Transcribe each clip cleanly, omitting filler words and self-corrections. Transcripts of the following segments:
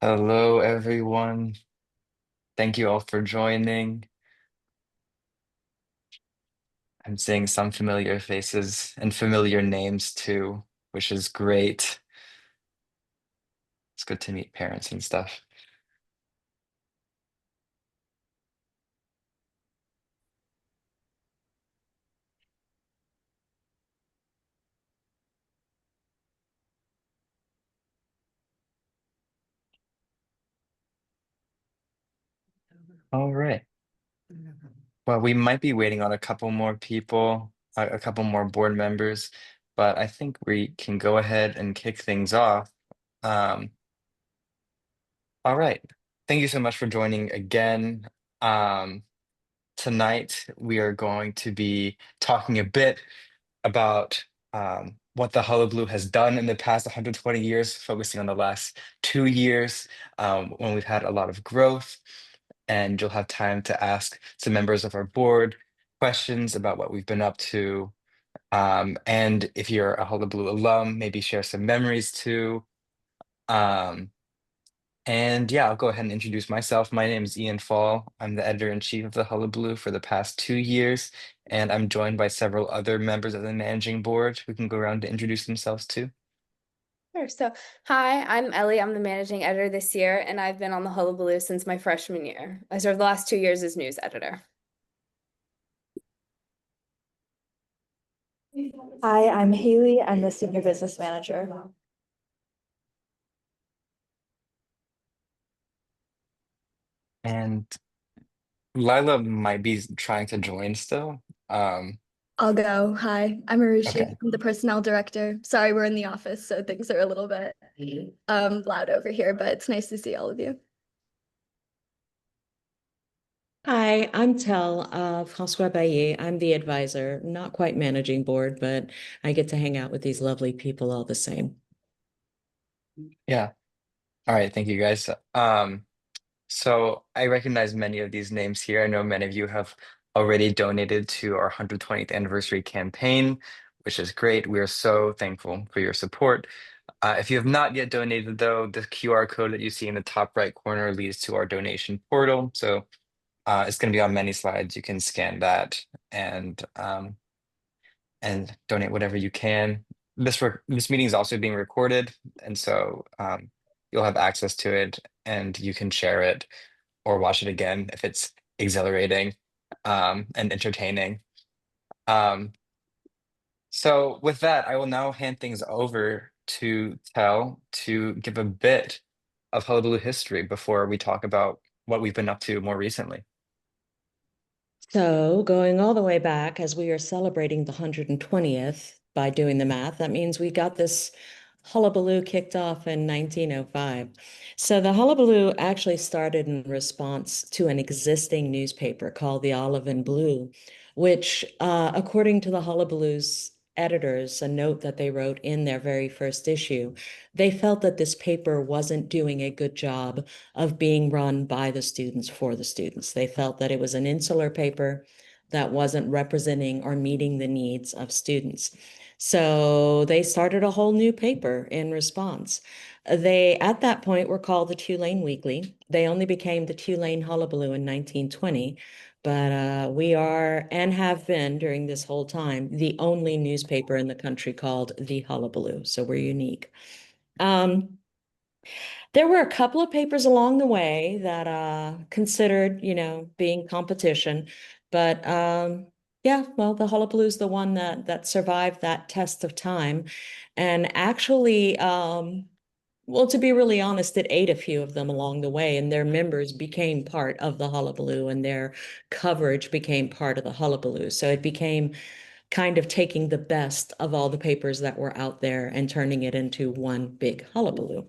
Hello, everyone. Thank you all for joining. I'm seeing some familiar faces and familiar names too, which is great. It's good to meet parents and stuff. All right. Well, we might be waiting on a couple more people, a couple more board members, but I think we can go ahead and kick things off. Um, all right. Thank you so much for joining again. Um, Tonight, we are going to be talking a bit about what the Hullabaloo has done in the past 120 years, focusing on the last 2 years when we've had a lot of growth. And you'll have time to ask some members of our board questions about what we've been up to. And if you're a Hullabaloo alum, maybe share some memories too. Um, and yeah, I'll go ahead and introduce myself. My name is Ian Fall. I'm the editor-in-chief of the Hullabaloo for the past 2 years, and I'm joined by several other members of the managing board who can go around to introduce themselves too. Sure. So, hi, I'm Ellie. I'm the managing editor this year, and I've been on the Hullabaloo since my freshman year. I served the last 2 years as news editor. Hi, I'm Haley. I'm the senior business manager. And Lila might be trying to join still. Um, I'll go. Hi, I'm Arushi. okay. I'm the personnel director. Sorry, we're in the office, so things are a little bit loud over here, but it's nice to see all of you. Hi, I'm Tel, François Baillet. I'm the advisor, not quite managing board, but I get to hang out with these lovely people all the same. Yeah. All right. Thank you guys. So I recognize many of these names here. I know many of you have already donated to our 120th anniversary campaign, which is great. We are so thankful for your support. If you have not yet donated, though, the QR code that you see in the top right corner leads to our donation portal. So it's going to be on many slides. You can scan that and donate whatever you can. This meeting is also being recorded, and so you'll have access to it, and you can share it or watch it again if it's exhilarating and entertaining. Um, so with that, I will now hand things over to Tel to give a bit of Hullabaloo history before we talk about what we've been up to more recently. So going all the way back as we are celebrating the 120th by doing the math, that means we got this Hullabaloo kicked off in 1905. So the Hullabaloo actually started in response to an existing newspaper called the Olive and Blue, which, according to the Hullabaloo's editors, a note that they wrote in their very first issue, they felt that this paper wasn't doing a good job of being run by the students for the students. They felt that it was an insular paper that wasn't representing or meeting the needs of students. So they started a whole new paper in response. They, at that point, were called the Tulane Weekly. They only became the Tulane Hullabaloo in 1920, but we are and have been during this whole time the only newspaper in the country called the Hullabaloo. So we're unique. There were a couple of papers along the way that considered, being competition, but yeah, well, the Hullabaloo is the one that survived that test of time, and actually, well, to be really honest, it ate a few of them along the way, and their members became part of the Hullabaloo, and their coverage became part of the Hullabaloo. So it became kind of taking the best of all the papers that were out there and turning it into one big Hullabaloo.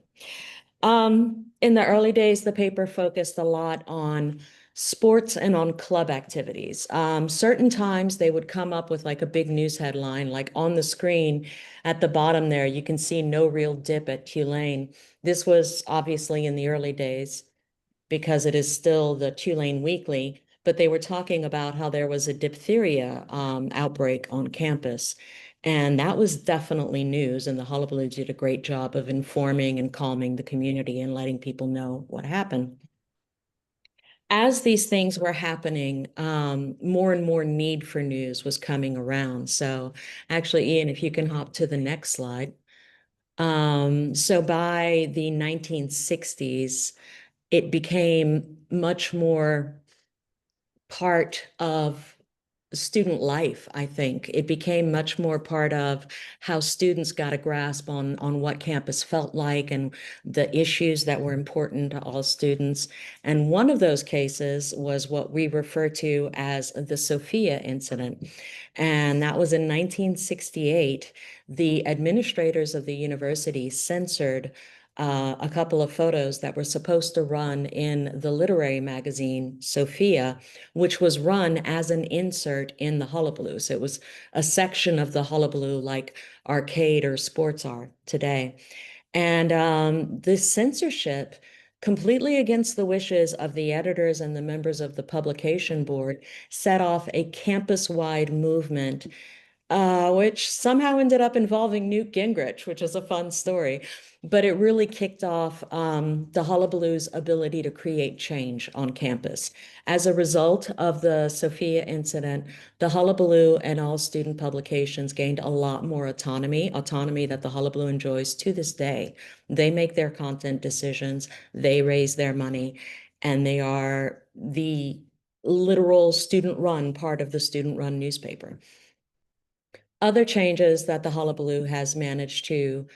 In the early days, the paper focused a lot on sports and on club activities. Certain times they would come up with like a big news headline, like on the screen at the bottom there, you can see no real dip at Tulane. This was obviously in the early days because it is still the Tulane Weekly, but they were talking about how there was a diphtheria outbreak on campus. And that was definitely news. And the Hullabaloo did a great job of informing and calming the community and letting people know what happened. As these things were happening, more and more need for news was coming around. So actually, Ian, if you can hop to the next slide. So by the 1960s, it became much more part of student life, I think. It became much more part of how students got a grasp on what campus felt like and the issues that were important to all students. And one of those cases was what we refer to as the Sophia incident. And that was in 1968. The administrators of the university censored a couple of photos that were supposed to run in the literary magazine Sophia, which was run as an insert in the Hullabaloo. So it was a section of the Hullabaloo like arcade or sports are today. And this censorship, completely against the wishes of the editors and the members of the publication board, set off a campus-wide movement which somehow ended up involving Newt Gingrich, which is a fun story. But it really kicked off the Hullabaloo's ability to create change on campus. As a result of the Sophia incident, the Hullabaloo and all student publications gained a lot more autonomy that the Hullabaloo enjoys to this day. They make their content decisions, they raise their money, and they are the literal student-run part of the student-run newspaper. Other changes that the Hullabaloo has managed to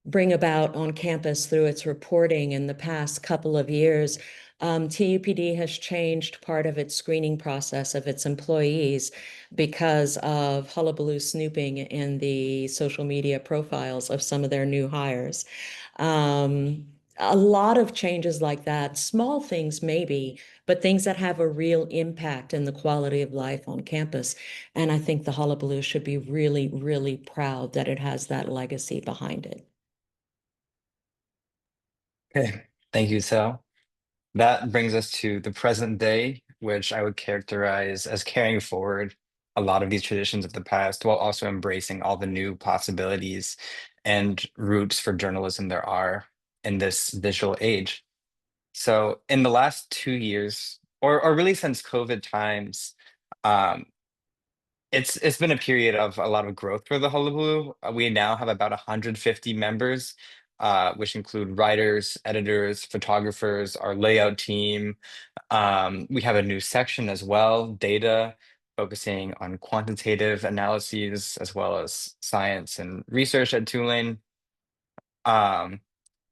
bring about on campus through its reporting in the past couple of years, TUPD has changed part of its screening process of its employees because of Hullabaloo snooping in the social media profiles of some of their new hires. A lot of changes like that, small things maybe, but things that have a real impact in the quality of life on campus. And I think the Hullabaloo should be really, really proud that it has that legacy behind it. Okay, thank you, Sal. That brings us to the present day, which I would characterize as carrying forward a lot of these traditions of the past while also embracing all the new possibilities and routes for journalism there are in this digital age. So, in the last 2 years, or really since COVID times, um, it's been a period of a lot of growth for the Hullabaloo. We now have about 150 members, which include writers, editors, photographers, our layout team. We have a new section as well, data, focusing on quantitative analyses as well as science and research at Tulane. Um,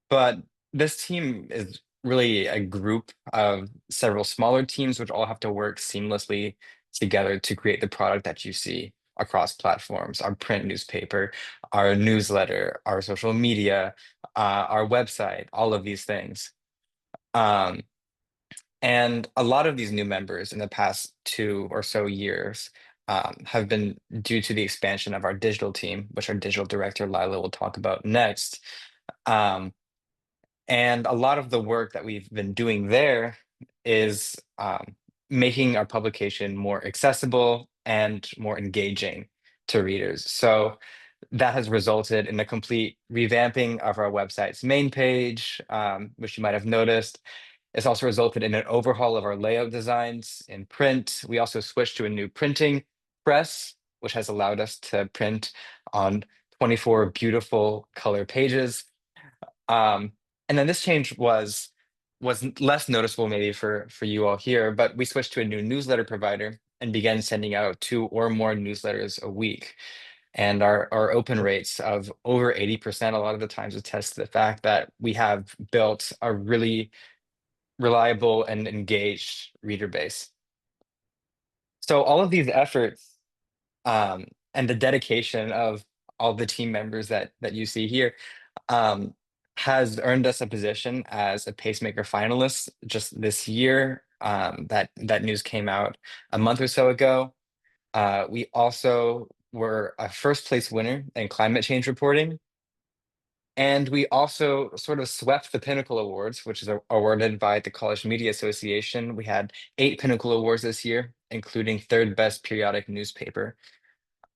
but this team is really a group of several smaller teams which all have to work seamlessly together to create the product that you see across platforms, our print newspaper, our newsletter, our social media, our website, all of these things. Um, and a lot of these new members in the past 2 or so years have been due to the expansion of our digital team, which our digital director Lila will talk about next. Um, and a lot of the work that we've been doing there is making our publication more accessible and more engaging to readers. So that has resulted in a complete revamping of our website's main page, which you might have noticed. It's also resulted in an overhaul of our layout designs in print. We also switched to a new printing press, which has allowed us to print on 24 beautiful color pages. Um, and then this change was less noticeable maybe for you all here, but we switched to a new newsletter provider and began sending out 2 or more newsletters a week. And our open rates of over 80% a lot of the times attest to the fact that we have built a really reliable and engaged reader base. So all of these efforts and the dedication of all the team members that you see here um, has earned us a position as a pacemaker finalist just this year. That news came out a month or so ago. We also were a first place winner in climate change reporting. And we also sort of swept the Pinnacle Awards, which is awarded by the College Media Association. We had 8 Pinnacle Awards this year, including third best periodic newspaper.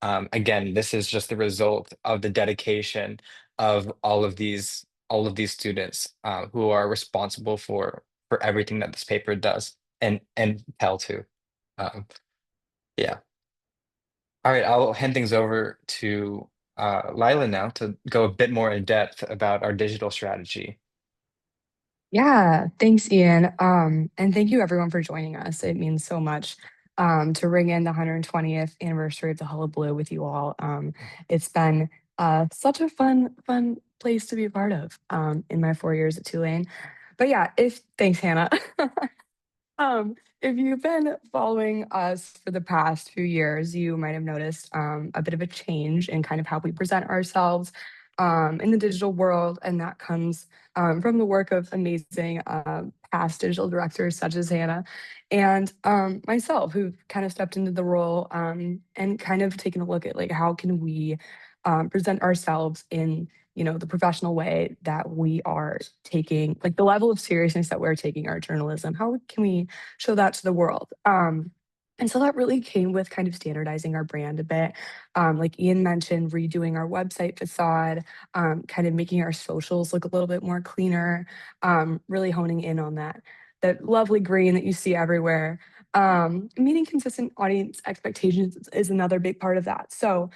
Again, this is just the result of the dedication of all of these students who are responsible for everything that this paper does and tell to. Um, yeah. All right, I'll hand things over to Lila now to go a bit more in depth about our digital strategy. Yeah, thanks, Ian. And thank you everyone for joining us. It means so much to ring in the 120th anniversary of the Hullabaloo with you all. It's been such a fun place to be a part of in my 4 years at Tulane. But yeah, if thanks, Hannah. If you've been following us for the past few years, you might have noticed a bit of a change in kind of how we present ourselves in the digital world, and that comes from the work of amazing past digital directors such as Hannah and myself, who kind of stepped into the role and kind of taken a look at like how can we present ourselves in the professional way that we are taking, like the level of seriousness that we're taking our journalism. How can we show that to the world? And so that really came with kind of standardizing our brand a bit. Like Ian mentioned, redoing our website facade, kind of making our socials look a little bit more cleaner, really honing in on that lovely green that you see everywhere. Meeting consistent audience expectations is another big part of that. So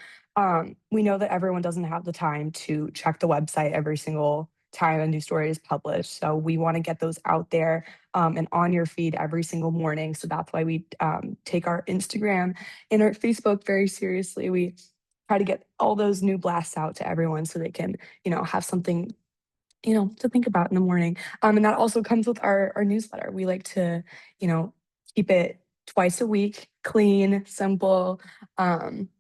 we know that everyone doesn't have the time to check the website every single time a new story is published. So we want to get those out there and on your feed every single morning. So that's why we take our Instagram and our Facebook very seriously. We try to get all those new blasts out to everyone so they can, have something, to think about in the morning. And that also comes with our newsletter. We like to, keep it twice a week, clean, simple,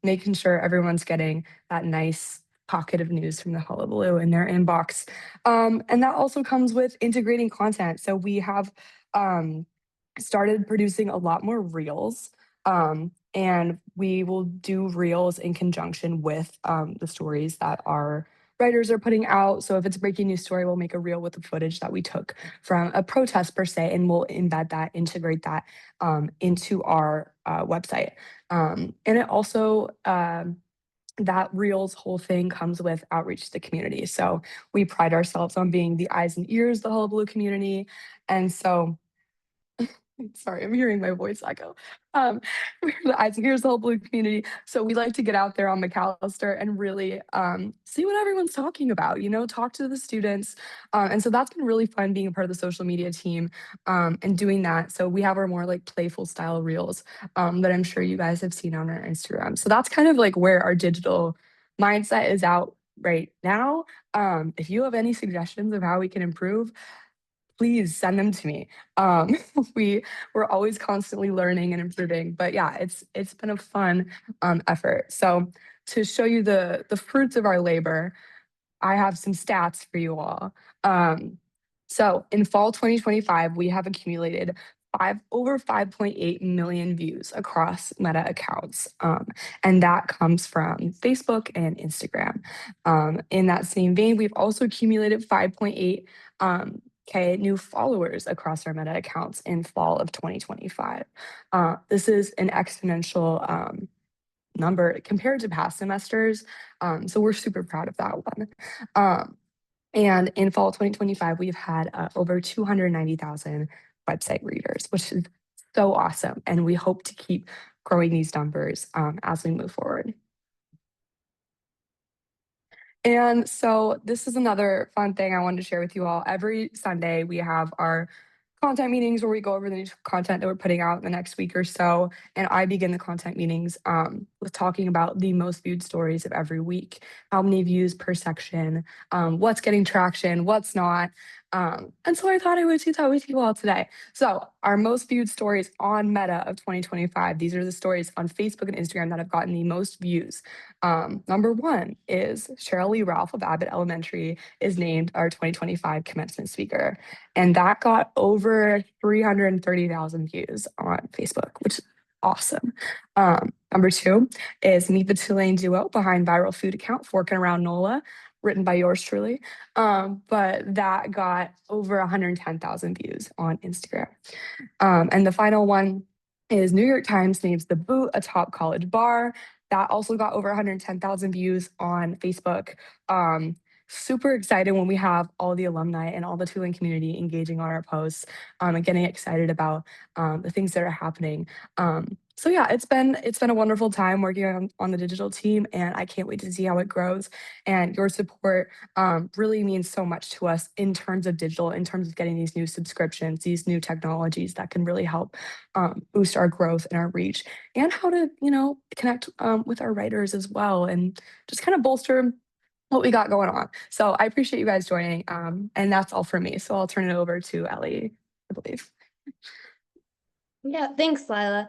making sure everyone's getting that nice pocket of news from the Hullabaloo in their inbox. And that also comes with integrating content. So we have started producing a lot more reels. And we will do reels in conjunction with the stories that our writers are putting out. So if it's a breaking news story, we'll make a reel with the footage that we took from a protest per se, and we'll embed that, integrate that into our website. And it also, that Reels whole thing comes with outreach to the community. So we pride ourselves on being the eyes and ears of the Hullabaloo community. And so sorry, I'm hearing my voice echo. We're the eyes and ears of the whole blue community. So we like to get out there on McAllister and really see what everyone's talking about, talk to the students. And so that's been really fun being a part of the social media team and doing that. So we have our more like playful style reels that I'm sure you guys have seen on our Instagram. So that's kind of like where our digital mindset is out right now. If you have any suggestions of how we can improve, please send them to me. Um, we're always constantly learning and improving, but yeah, it's been a fun effort. So to show you the fruits of our labor, I have some stats for you all. So in fall 2025, we have accumulated over 5.8 million views across Meta accounts. And that comes from Facebook and Instagram. In that same vein, we've also accumulated 5.8 K new followers across our Meta accounts in fall of 2025. This is an exponential number compared to past semesters. So we're super proud of that one. And in fall 2025, we've had over 290,000 website readers, which is so awesome. And we hope to keep growing these numbers as we move forward. And so this is another fun thing I wanted to share with you all. Every Sunday, we have our content meetings where we go over the new content that we're putting out in the next week or so. And I begin the content meetings with talking about the most viewed stories of every week, how many views per section, what's getting traction, what's not. And so I thought I would do that with you all today. So our most viewed stories on Meta of 2025, these are the stories on Facebook and Instagram that have gotten the most views. Number one is Cheryl Lee Ralph of Abbott Elementary is named our 2025 commencement speaker. And that got over 330,000 views on Facebook, which is awesome. Number two is Meet the Tulane Duo behind viral food account Forking Around NOLA, written by yours truly. But that got over 110,000 views on Instagram. And the final one is New York Times names The Boot a top college bar. That also got over 110,000 views on Facebook. Super excited when we have all the alumni and all the Tulane community engaging on our posts, and getting excited about the things that are happening. So yeah, it's been a wonderful time working on the digital team, and I can't wait to see how it grows. And your support really means so much to us in terms of digital, in terms of getting these new subscriptions, these new technologies that can really help boost our growth and our reach, and how to connect with our writers as well, and just kind of bolster what we got going on. So I appreciate you guys joining, and that's all for me. So I'll turn it over to Ellie, I believe. Yeah, thanks, Lila.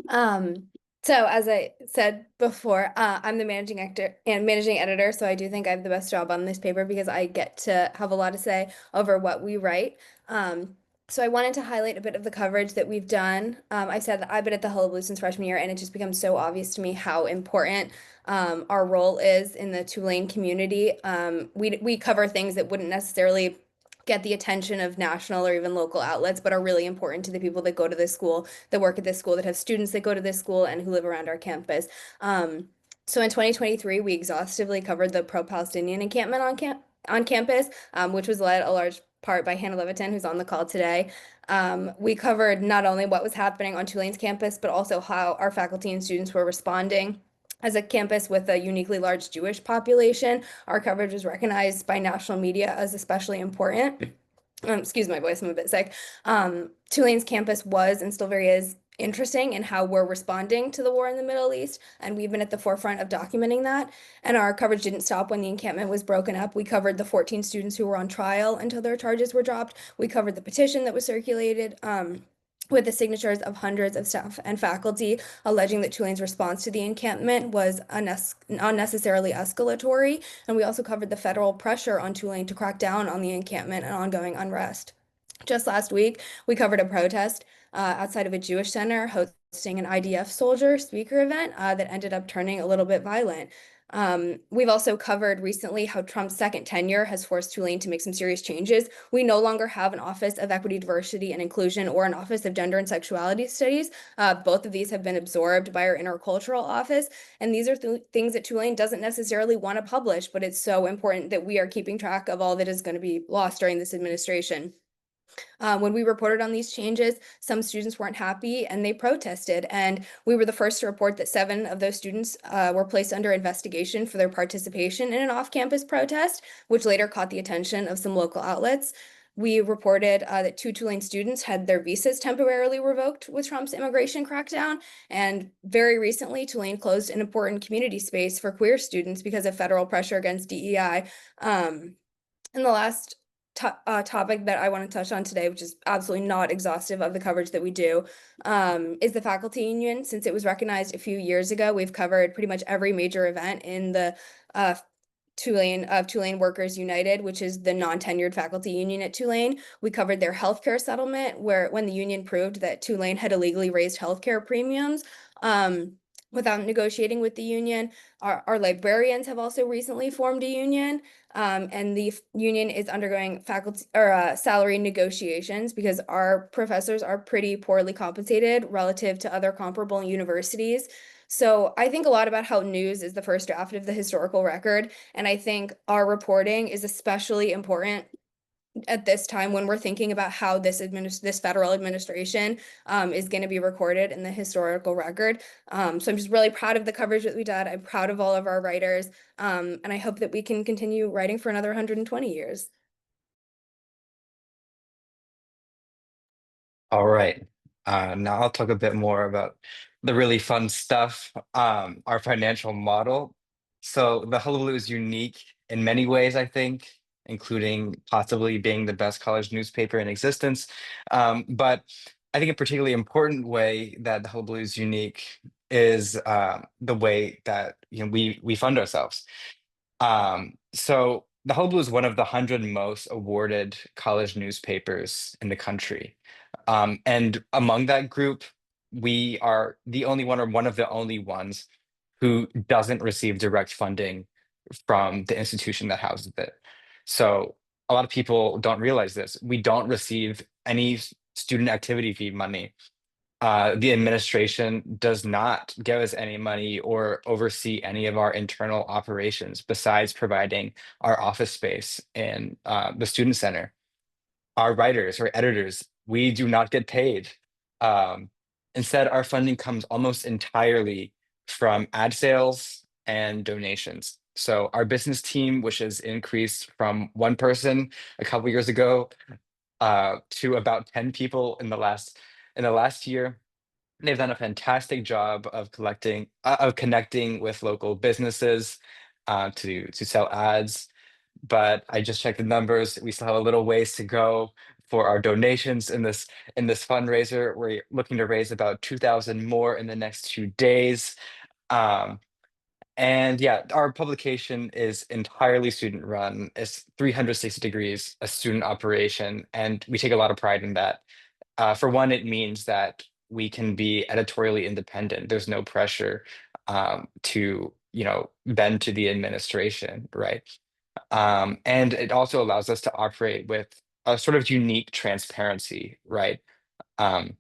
So as I said before, I'm the managing actor and managing editor, so I do think I have the best job on this paper because I get to have a lot to say over what we write. So I wanted to highlight a bit of the coverage that we've done. I said that I've been at the Hullabaloo since freshman year, and it just becomes so obvious to me how important our role is in the Tulane community. We cover things that wouldn't necessarily get the attention of national or even local outlets, but are really important to the people that go to this school, that work at this school, that have students that go to this school, and who live around our campus. So in 2023, we exhaustively covered the pro-Palestinian encampment on campus, which was led a large part by Hannah Levitin, who's on the call today. We covered not only what was happening on Tulane's campus, but also how our faculty and students were responding. As a campus with a uniquely large Jewish population, our coverage was recognized by national media as especially important. Excuse my voice, I'm a bit sick. Tulane's campus was and still very is interesting in how we're responding to the war in the Middle East, and we've been at the forefront of documenting that. And our coverage didn't stop when the encampment was broken up. We covered the 14 students who were on trial until their charges were dropped. We covered the petition that was circulated. With the signatures of hundreds of staff and faculty alleging that Tulane's response to the encampment was unnecessarily escalatory. And we also covered the federal pressure on Tulane to crack down on the encampment and ongoing unrest. Just last week, we covered a protest outside of a Jewish center hosting an IDF soldier speaker event that ended up turning a little bit violent. We've also covered recently how Trump's second tenure has forced Tulane to make some serious changes. We no longer have an Office of Equity, Diversity, and Inclusion or an Office of Gender and Sexuality Studies. Both of these have been absorbed by our Intercultural Office, and these are things that Tulane doesn't necessarily want to publish, but it's so important that we are keeping track of all that is going to be lost during this administration. When we reported on these changes, some students weren't happy and they protested. And we were the first to report that 7 of those students were placed under investigation for their participation in an off-campus protest, which later caught the attention of some local outlets. We reported that 2 Tulane students had their visas temporarily revoked with Trump's immigration crackdown. And very recently, Tulane closed an important community space for queer students because of federal pressure against DEI. And the last topic that I want to touch on today, which is absolutely not exhaustive of the coverage that we do, is the faculty union. Since it was recognized a few years ago, we've covered pretty much every major event in the Tulane Workers United, which is the non-tenured faculty union at Tulane. We covered their healthcare settlement, where when the union proved that Tulane had illegally raised healthcare premiums without negotiating with the union. Our librarians have also recently formed a union, and the union is undergoing faculty or salary negotiations because our professors are pretty poorly compensated relative to other comparable universities. So I think a lot about how news is the first draft of the historical record, and I think our reporting is especially important at this time when we're thinking about how this federal administration is going to be recorded in the historical record. So I'm just really proud of the coverage that we did. I'm proud of all of our writers, and I hope that we can continue writing for another 120 years. All right. Now I'll talk a bit more about the really fun stuff, our financial model. So the Hullabaloo is unique in many ways, I think, including possibly being the best college newspaper in existence. But I think a particularly important way that the Hullabaloo is unique is the way that we fund ourselves. So the Hullabaloo is one of the 100 most awarded college newspapers in the country. And among that group, we are the only one or one of the only ones who doesn't receive direct funding from the institution that houses it. So a lot of people don't realize this. We don't receive any student activity fee money. the administration does not give us any money or oversee any of our internal operations besides providing our office space in the student center. Our writers or editors, we do not get paid. Um, Instead, our funding comes almost entirely from ad sales and donations. So our business team, which has increased from one person a couple years ago to about 10 people in the last year, they've done a fantastic job of collecting of connecting with local businesses to sell ads. But I just checked the numbers. We still have a little ways to go for our donations in this fundraiser. We're looking to raise about 2,000 more in the next 2 days. Um, and yeah, our publication is entirely student run. It's 360 degrees a student operation, and we take a lot of pride in that. For one, it means that we can be editorially independent. There's no pressure to, bend to the administration, right? And it also allows us to operate with a sort of unique transparency, right? Um,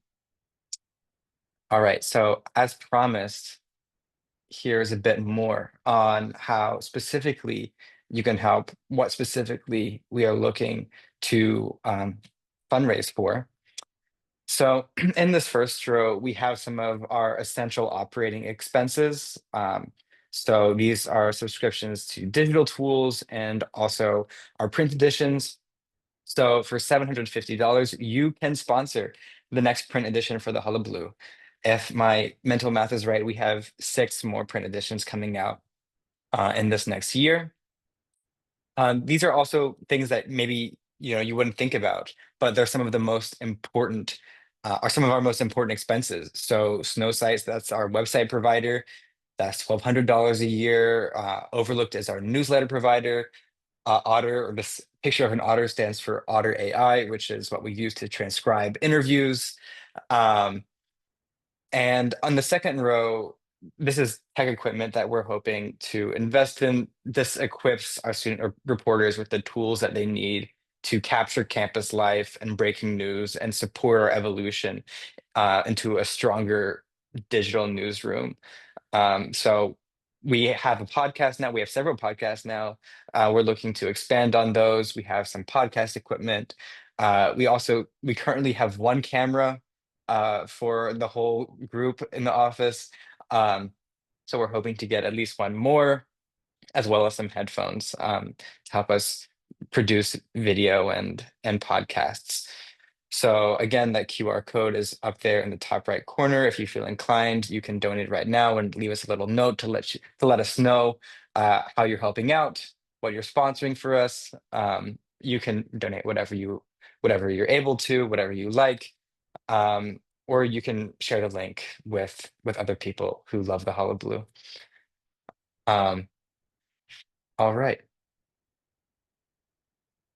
all right, so as promised, here's a bit more on how specifically you can help, what specifically we are looking to fundraise for. So in this first row, we have some of our essential operating expenses. So these are subscriptions to digital tools and also our print editions. So for $750, you can sponsor the next print edition for the Hullabaloo. If my mental math is right, we have 6 more print editions coming out in this next year. These are also things that maybe you wouldn't think about, but they're some of the most important, are some of our most important expenses. So Snow Sites, that's our website provider. That's $1,200 a year. Overlooked as our newsletter provider. Otter, or this picture of an otter stands for Otter AI, which is what we use to transcribe interviews. Um, and on the second row, this is tech equipment that we're hoping to invest in. This equips our reporters with the tools that they need to capture campus life and breaking news and support our evolution into a stronger digital newsroom. So we have a podcast now. We have several podcasts now. We're looking to expand on those. We have some podcast equipment. We currently have one camera for the whole group in the office. Um, so we're hoping to get at least one more, as well as some headphones to help us produce video and podcasts. So again, that QR code is up there in the top right corner. If you feel inclined, you can donate right now and leave us a little note to let us know how you're helping out, what you're sponsoring for us. You can donate whatever you're able to, whatever you like, or you can share the link with other people who love the Hullabaloo. Um, all right.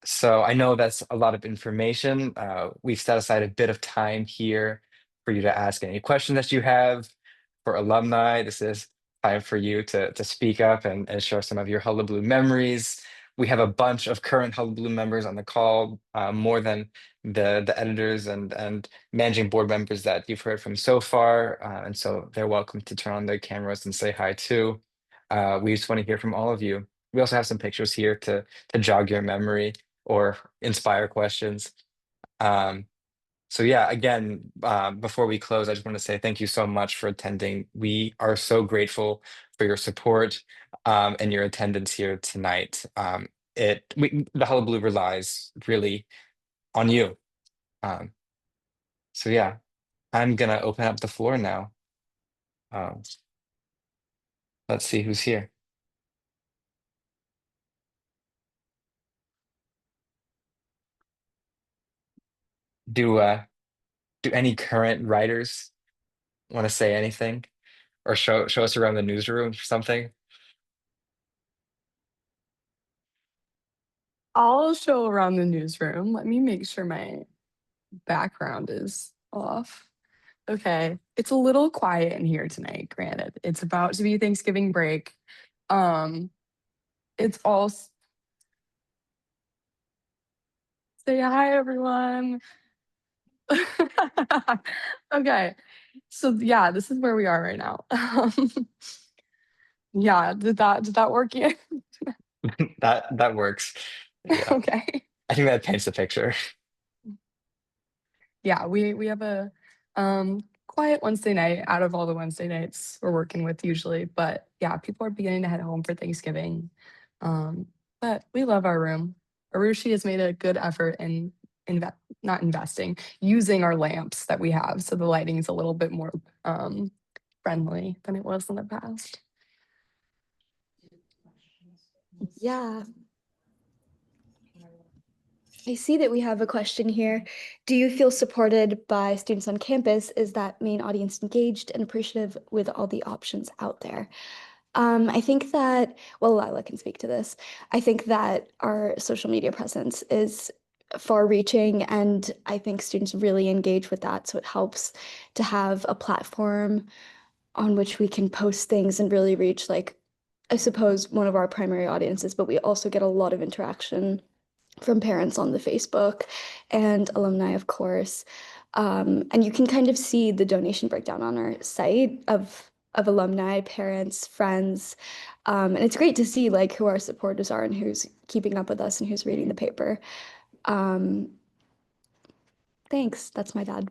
So I know that's a lot of information. We've set aside a bit of time here for you to ask any questions that you have. For alumni, this is time for you to speak up and share some of your Hullabaloo memories. We have a bunch of current Hullabaloo members on the call, more than the editors and managing board members that you've heard from so far. And so they're welcome to turn on their cameras and say hi too. We just want to hear from all of you. We also have some pictures here to jog your memory or inspire questions. Um, so yeah, again, before we close, I just want to say thank you so much for attending. We are so grateful for your support and your attendance here tonight. The Hullabaloo relies really on you. Um, so yeah, I'm gonna open up the floor now. Um, let's see who's here. Do do any current writers want to say anything or show us around the newsroom or something? I'll show around the newsroom. Let me make sure my background is off. Okay, it's a little quiet in here tonight, granted. It's about to be Thanksgiving break. Um, it's all say hi, everyone. Okay. So yeah, this is where we are right now. Yeah, did that work? Yeah. That works. Yeah, Okay. I think that paints the picture. Yeah, we have a quiet Wednesday night out of all the Wednesday nights we're working with usually. But yeah, people are beginning to head home for Thanksgiving. But we love our room. Arushi has made a good effort in not investing, using our lamps that we have. So the lighting is a little bit more friendly than it was in the past. Yeah. I see that we have a question here. Do you feel supported by students on campus? Is that main audience engaged and appreciative with all the options out there? I think that, well, Lila can speak to this. I think that our social media presence is far reaching, and I think students really engage with that. So it helps to have a platform on which we can post things and really reach, like, I suppose, one of our primary audiences, but we also get a lot of interaction from parents on the Facebook and alumni, of course. And you can kind of see the donation breakdown on our site of alumni, parents, friends. And it's great to see like who our supporters are and who's keeping up with us and who's reading the paper. Um, thanks. That's my dad.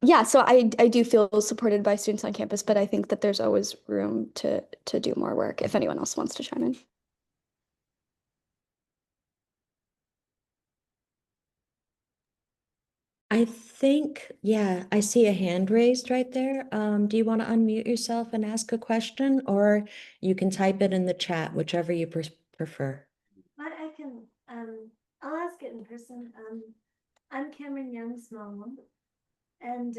Yeah, so I do feel supported by students on campus, but I think that there's always room to do more work if anyone else wants to chime in. I think, yeah, I see a hand raised right there. Do you want to unmute yourself and ask a question, or you can type it in the chat, whichever you prefer? I can, I'll ask it in person. I'm Cameron Young's mom. And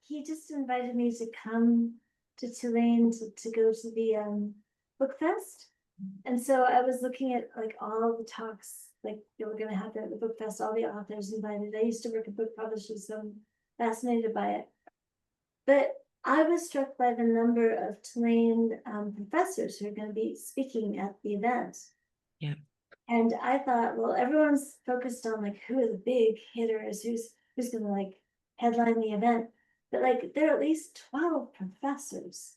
he just invited me to come to Tulane to go to the book fest. And so I was looking at like all the talks like they were gonna have there at the book fest, all the authors invited. I used to work at book publishers, so I'm fascinated by it. But I was struck by the number of Tulane professors who are going to be speaking at the event. Yeah. And I thought, well, everyone's focused on like who are the big hitters, who's going to like headline the event. But like there are at least 12 professors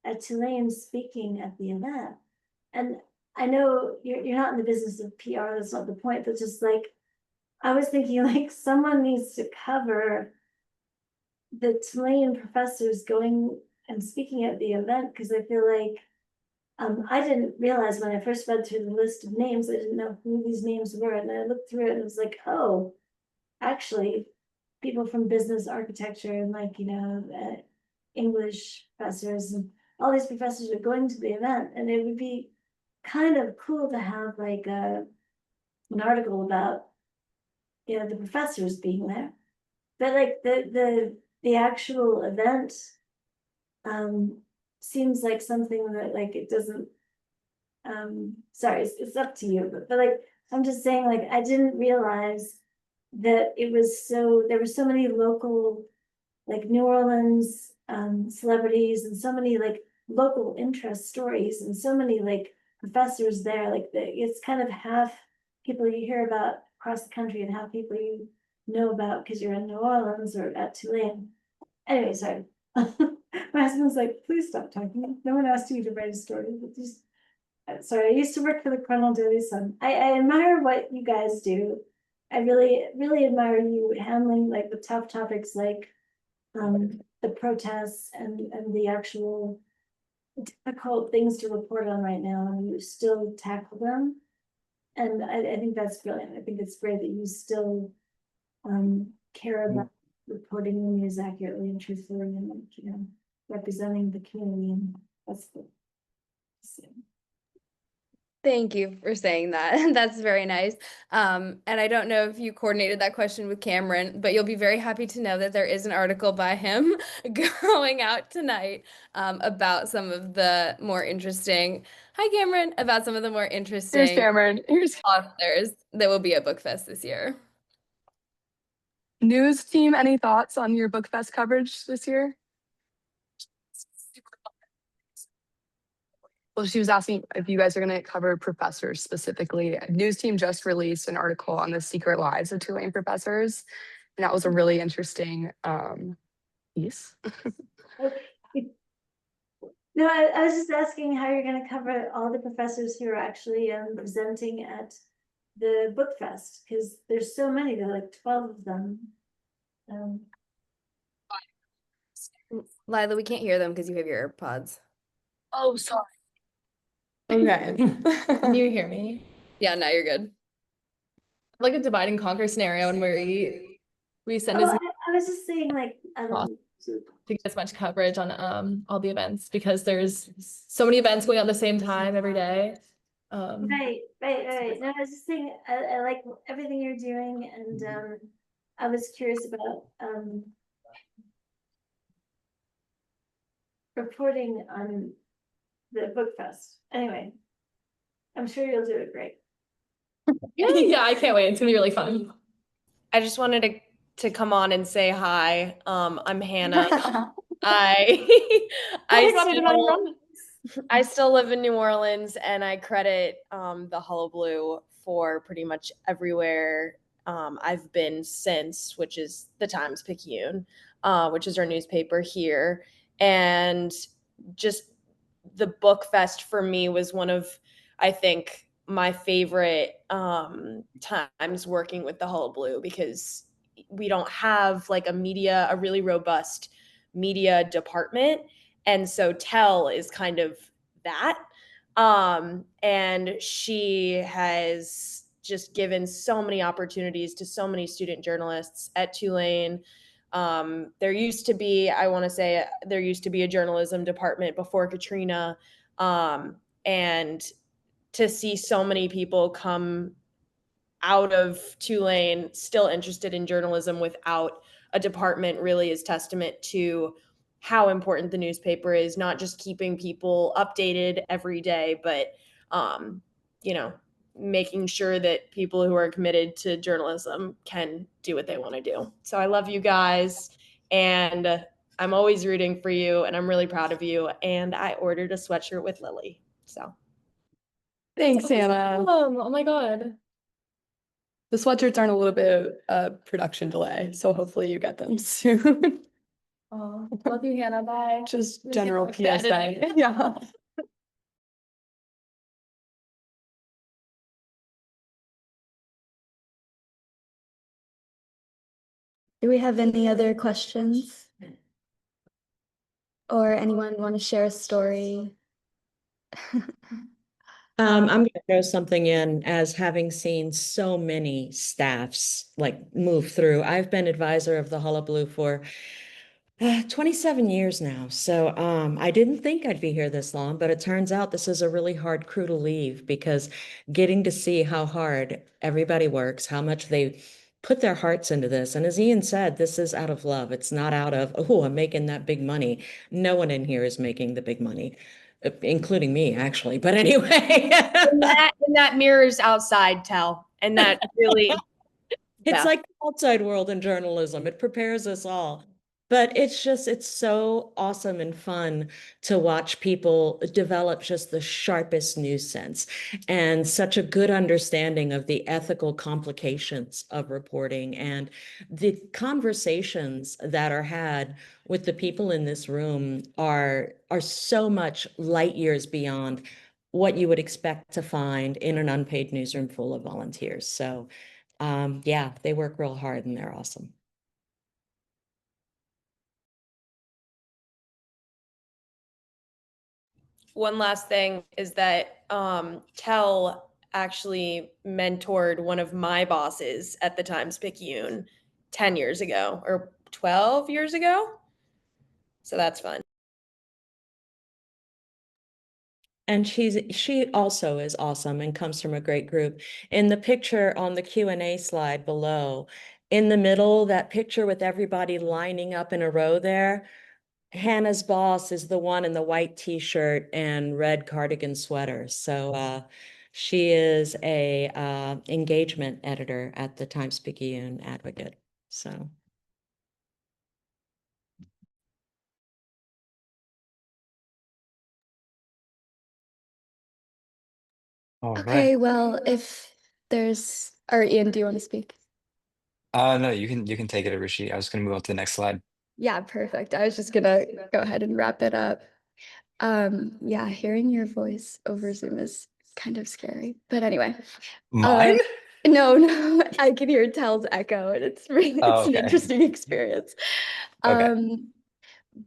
at Tulane speaking at the event. And I know you're not in the business of PR, that's not the point, but just like I was thinking like someone needs to cover the Tulane professors going and speaking at the event because I feel like I didn't realize when I first read through the list of names, I didn't know who these names were. And I looked through it and it was like, oh, actually, people from business architecture and like, English professors and all these professors are going to the event. And it would be kind of cool to have like an article about, the professors being there. But like the actual event um seems like something that like it doesn't sorry, it's up to you, but like I'm just saying like I didn't realize that it was so there were so many local like New Orleans celebrities and so many like local interest stories and so many like professors there like it's kind of half people you hear about across the country and half people you know about because you're in New Orleans or at Tulane. Anyway, sorry. My husband's like, please stop talking. No one asked you to write a story, but just sorry, I used to work for the Colonel Daily Sun. I admire what you guys do. I really, really admire you handling like the tough topics like the protests and the actual difficult things to report on right now, and you still tackle them. And I think that's brilliant. I think it's great that you still care about reporting the news accurately and truthfully and like, representing the community, and that's the Thank you for saying that. That's very nice. And I don't know if you coordinated that question with Cameron, but you'll be very happy to know that there is an article by him going out tonight about some of the more interesting, hi Cameron, about some of the more Here's interesting Cameron. Here's authors that will be at Book Fest this year. news team. Any thoughts on your book fest coverage this year? Well, she was asking if you guys are going to cover professors specifically. News Team just released an article on the secret lives of Tulane professors, and that was a really interesting piece. Okay. No, I was just asking how you're gonna cover all the professors who are actually presenting at the book fest, because there's so many, there are like 12 of them. Um, Lila, we can't hear them because you have your AirPods. Oh, sorry. Okay. Can you hear me? Yeah, now you're good. Like a divide and conquer scenario, and we send oh, as I was just saying like, to get as much coverage on all the events because there's so many events going on at the same time every day. right. No, I was just saying, I like everything you're doing, and I was curious about reporting on the book fest. Anyway, I'm sure you'll do it great. Yeah, I can't wait. It's gonna be really fun. I just wanted to come on and say hi. I'm Hannah. I Oh my God, I did not even still know. I still live in New Orleans, and I credit the Hullabaloo for pretty much everywhere I've been since, which is the Times-Picayune, which is our newspaper here. And just the book fest for me was one of, I think, my favorite times working with the Hullabaloo, because we don't have like a really robust media department. And so Tell is kind of that. And she has just given so many opportunities to so many student journalists at Tulane. There used to be, I want to say, there used to be a journalism department before Katrina. And to see so many people come out of Tulane still interested in journalism without a department really is testament to how important the newspaper is, not just keeping people updated every day, but um, you know, making sure that people who are committed to journalism can do what they want to do. So I love you guys, and I'm always rooting for you, and I'm really proud of you. And I ordered a sweatshirt with Lily. So Thanks, Hannah. Oh my God. The sweatshirts aren't a little bit production delay, so hopefully you get them soon. Oh, love you, Hannah. Bye. Just This general is bad. PSA. Yeah. Do we have any other questions? Or anyone want to share a story? I'm going to throw something in as having seen so many staffs like move through. I've been advisor of the Hullabaloo for 27 years now. So I didn't think I'd be here this long, but it turns out this is a really hard crew to leave, because getting to see how hard everybody works, how much they put their hearts into this. And as Ian said, this is out of love. It's not out of, oh, I'm making that big money. No one in here is making the big money, including me, actually. But anyway. and that mirrors outside Tell, and that really It's yeah. like the outside world in journalism. It prepares us all. But it's so awesome and fun to watch people develop just the sharpest news sense and such a good understanding of the ethical complications of reporting, and the conversations that are had with the people in this room are so much light years beyond what you would expect to find in an unpaid newsroom full of volunteers. So yeah, they work real hard and they're awesome. One last thing is that Tell actually mentored one of my bosses at the Times-Picayune 10 years ago or 12 years ago. So that's fun. And she also is awesome and comes from a great group. In the picture on the Q&A slide below, in the middle, that picture with everybody lining up in a row there, Hannah's boss is the one in the white t-shirt and red cardigan sweater. So she is a engagement editor at the Times-Picayune Advocate. So All right. Okay, well, if or Ian, do you want to speak? No, you can take it, Rishi. I was gonna move on to the next slide. Yeah, perfect. I was just gonna go ahead and wrap it up. Yeah, hearing your voice over Zoom is kind of scary. But anyway, Mine? um, no, no, I can hear Tel's echo, and Oh, it's an okay. interesting experience. Okay. Um,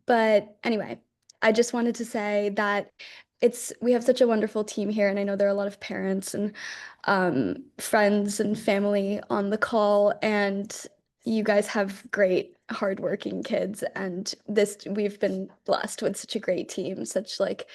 but anyway, I just wanted to say that we have such a wonderful team here, and I know there are a lot of parents and friends and family on the call, and you guys have great, hardworking kids, and we've been blessed with such a great team, such like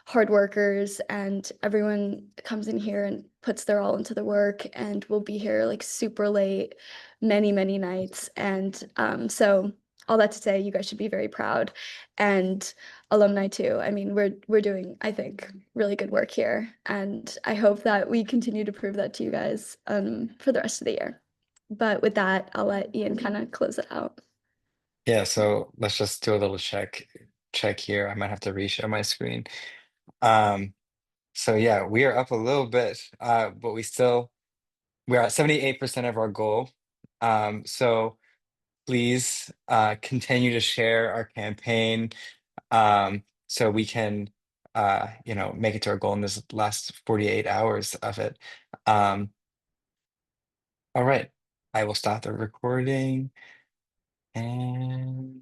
hard workers, and everyone comes in here and puts their all into the work, and we'll be here like super late, many, many nights, and so all that to say, you guys should be very proud, and alumni too. I mean, we're doing, I think, really good work here, and I hope that we continue to prove that to you guys for the rest of the year. But with that, I'll let Ian kind of close it out. Yeah, so let's just do a little check here. I might have to reshare my screen. Um, so yeah, we are up a little bit, but we're at 78% of our goal. So please continue to share our campaign so we can make it to our goal in this last 48 hours of it. Um, all right, I will stop the recording and